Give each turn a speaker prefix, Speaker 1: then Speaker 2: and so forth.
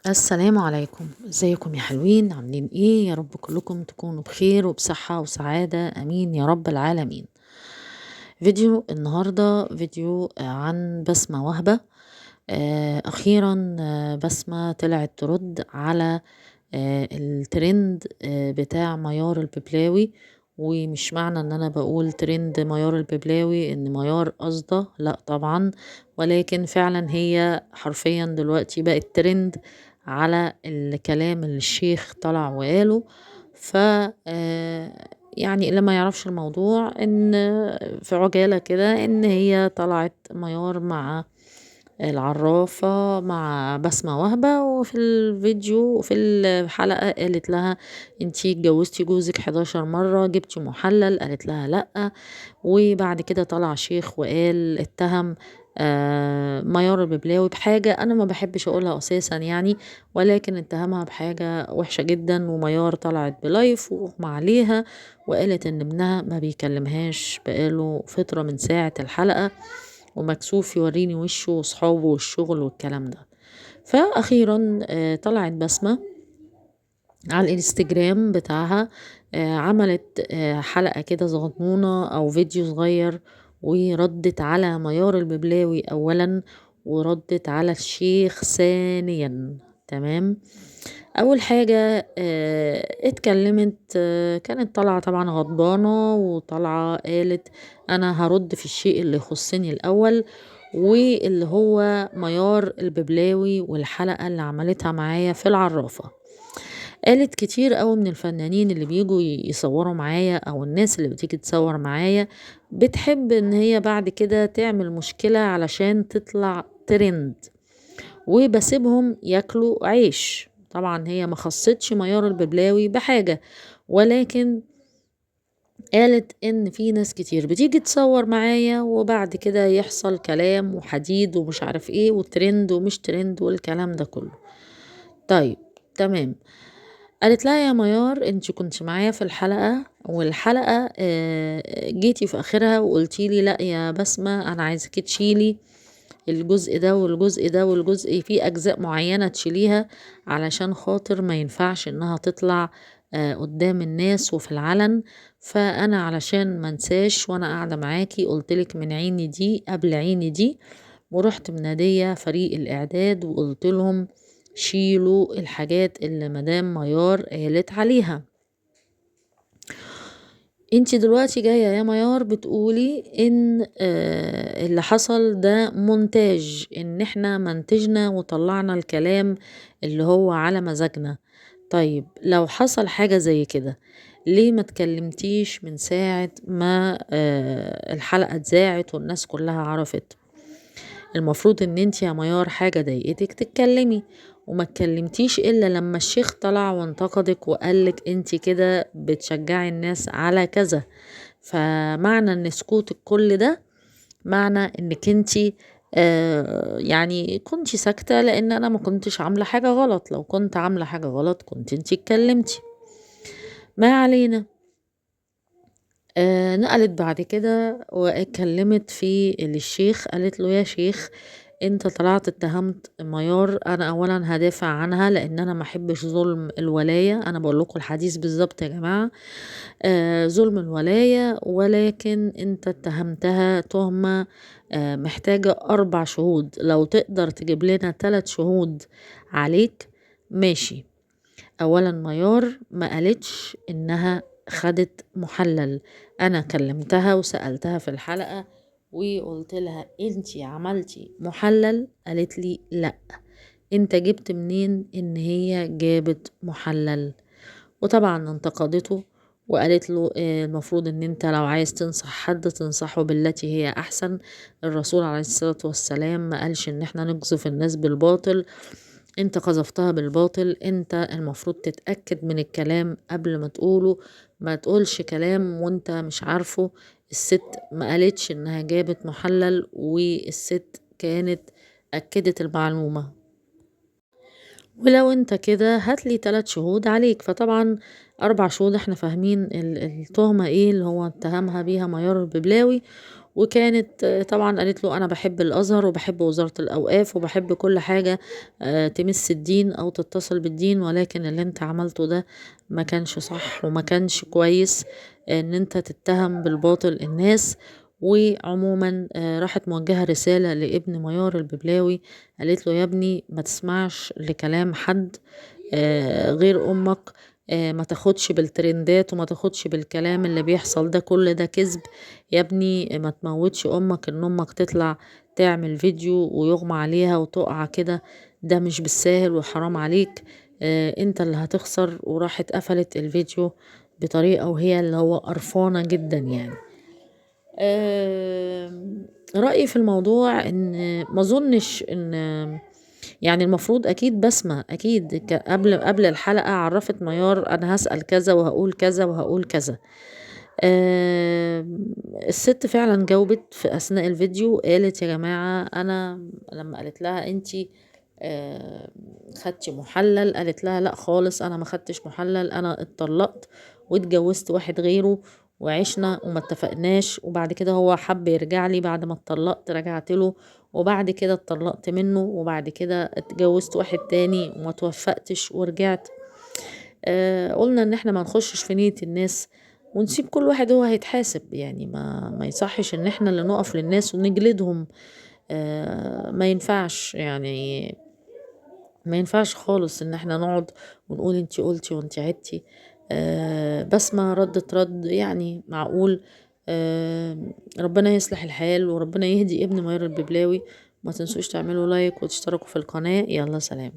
Speaker 1: السلام عليكم، ازيكم يا حلوين؟ عاملين ايه؟ يا رب كلكم تكونوا بخير وبصحة وسعادة، امين يا رب العالمين. فيديو النهاردة فيديو عن بسمة وهبة. اخيرا بسمة طلعت ترد على الترند بتاع ميار الببلاوي. ومش معنى ان انا بقول ترند ميار الببلاوي ان ميار قصده، لا طبعا، ولكن فعلا هي حرفيا دلوقتي بقت ترند على الكلام اللي الشيخ طلع وقاله. ف يعني اللي ما يعرفش الموضوع ان في عجالة كده ان هي طلعت ميار مع العرافة مع بسمة وهبة، وفي الفيديو وفي الحلقة قالت لها انتي اتجوزتي جوزك 11 مرة، جبتي محلل؟ قالت لها لأ. وبعد كده طلع شيخ وقال اتهم ميار الببلاوي بحاجة أنا ما بحبش أقولها أساسا يعني، ولكن اتهمها بحاجة وحشة جدا. وميار طلعت بلايف وأغمى عليها وقالت إن ابنها ما بيكلمهاش بقاله فترة من ساعة الحلقة، ومكسوف يوريني وشه وصحابه والشغل والكلام ده. فأخيرا طلعت بسمة على الانستجرام بتاعها، عملت حلقة كده صغنونة أو فيديو صغير، وردت على ميار الببلاوي أولا، وردت على الشيخ ثانيا. تمام. أول حاجة اتكلمت، كانت طالعة طبعا غضبانة، وطالعة قالت أنا هرد في الشيء اللي يخصني الأول، واللي هو ميار الببلاوي والحلقة اللي عملتها معايا في العرافة. قالت كتير قوي من الفنانين اللي بيجوا يصوروا معايا او الناس اللي بتيجي تصور معايا بتحب ان هي بعد كده تعمل مشكلة علشان تطلع ترند، وبسيبهم ياكلوا عيش. طبعا هي ما خصتش ميار الببلاوي بحاجة، ولكن قالت ان في ناس كتير بتيجي تصور معايا وبعد كده يحصل كلام وحديد ومش عارف ايه وترند ومش ترند والكلام ده كله. طيب، تمام. قالت لها يا ميار انت كنت معايا في الحلقة، والحلقة جيتي في اخرها وقلتي لي لا يا بسمة انا عايزاكي تشيلي الجزء ده والجزء ده والجزء في اجزاء معينة تشيليها علشان خاطر ما ينفعش انها تطلع قدام الناس وفي العلن. فانا علشان منساش وانا قاعدة معاكي قلتلك من عيني دي قبل عيني دي، ورحت منادية فريق الإعداد وقلت لهم شيلوا الحاجات اللي مدام ميار قالت عليها. انتي دلوقتي جاية يا ميار بتقولي ان اللي حصل ده مونتاج، ان احنا منتجنا وطلعنا الكلام اللي هو على مزاجنا. طيب لو حصل حاجة زي كده ليه ما تكلمتيش من ساعة ما الحلقة اتذاعت والناس كلها عرفت؟ المفروض ان انتي يا ميار حاجة ضايقتك تتكلمي، وما اتكلمتيش الا لما الشيخ طلع وانتقدك وقالك انتي كده بتشجعي الناس على كذا. فمعنى ان سكوتك كل ده معنى انك انتي يعني كنتي ساكتة لان انا ما كنتش عاملة حاجة غلط. لو كنت عاملة حاجة غلط كنت انتي اتكلمتي. ما علينا. نقلت بعد كده واتكلمت في الشيخ، قالت له يا شيخ انت طلعت اتهمت ميار، انا اولا هدافع عنها لان انا ما احبش ظلم الولاية. انا بقول لكم الحديث بالظبط يا جماعة، ظلم الولاية، ولكن انت اتهمتها تهمة محتاجة 4 شهود. لو تقدر تجيب لنا 3 شهود عليك ماشي. اولا ميار ما قالتش انها خدت محلل. انا كلمتها وسألتها في الحلقة وقلت لها انتي عملتي محلل؟ قالت لي لا. انت جبت منين ان هي جابت محلل؟ وطبعا انتقدته وقالت له المفروض ان انت لو عايز تنصح حد تنصحه بالتي هي احسن. الرسول عليه الصلاة والسلام ما قالش ان احنا نقذف الناس بالباطل، انت قذفتها بالباطل. انت المفروض تتأكد من الكلام قبل ما تقوله، ما تقولش كلام وانت مش عارفه. الست ما قالتش انها جابت محلل، والست كانت أكدت المعلومة. ولو انت كده هاتلي 3 شهود عليك. فطبعا 4 شهود احنا فاهمين التهمة ايه اللي هو اتهمها بيها ميار الببلاوي. وكانت طبعا قالت له انا بحب الازهر وبحب وزارة الاوقاف وبحب كل حاجة تمس الدين او تتصل بالدين، ولكن اللي انت عملته ده ما كانش صح وما كانش كويس ان انت تتهم بالباطل الناس. وعموما راحت موجهة رسالة لابن ميار الببلاوي، قالت له يا ابني ما تسمعش لكلام حد غير امك، ما تاخدش بالترندات وما تاخدش بالكلام اللي بيحصل ده، كل ده كذب. يا ابني ما تموتش امك ان امك تطلع تعمل فيديو ويغمى عليها وتقع كده، ده مش بالساهل وحرام عليك، انت اللي هتخسر. وراحت قفلت الفيديو بطريقة وهي اللي هو قرفانة جدا يعني. رأيي في الموضوع ان ما اظنش ان يعني المفروض اكيد بسمة اكيد قبل الحلقة عرفت ميار انا هسأل كذا وهقول كذا وهقول كذا. الست فعلا جاوبت في اثناء الفيديو، قالت يا جماعة انا لما قالت لها انتي خدتي محلل، قالت لها لا خالص انا ما خدتش محلل، انا اتطلقت واتجوزت واحد غيره وعشنا وما اتفقناش، وبعد كده هو حب يرجع لي بعد ما اتطلقت رجعت له، وبعد كده اتطلقت منه، وبعد كده اتجوزت واحد تاني وما توفقتش ورجعت. قلنا ان احنا ما نخشش في نية الناس ونسيب كل واحد هو هيتحاسب، يعني ما يصحش ان احنا اللي نقف للناس ونجلدهم. ما ينفعش يعني، ما ينفعش خالص ان احنا نقعد ونقول انتي قلتي وانتي عدتي. بسمة ردت رد يعني معقول. ربنا يصلح الحال وربنا يهدي ابن ميار الببلاوي. ما تنسوش تعملوا لايك وتشتركوا في القناة. يلا سلام.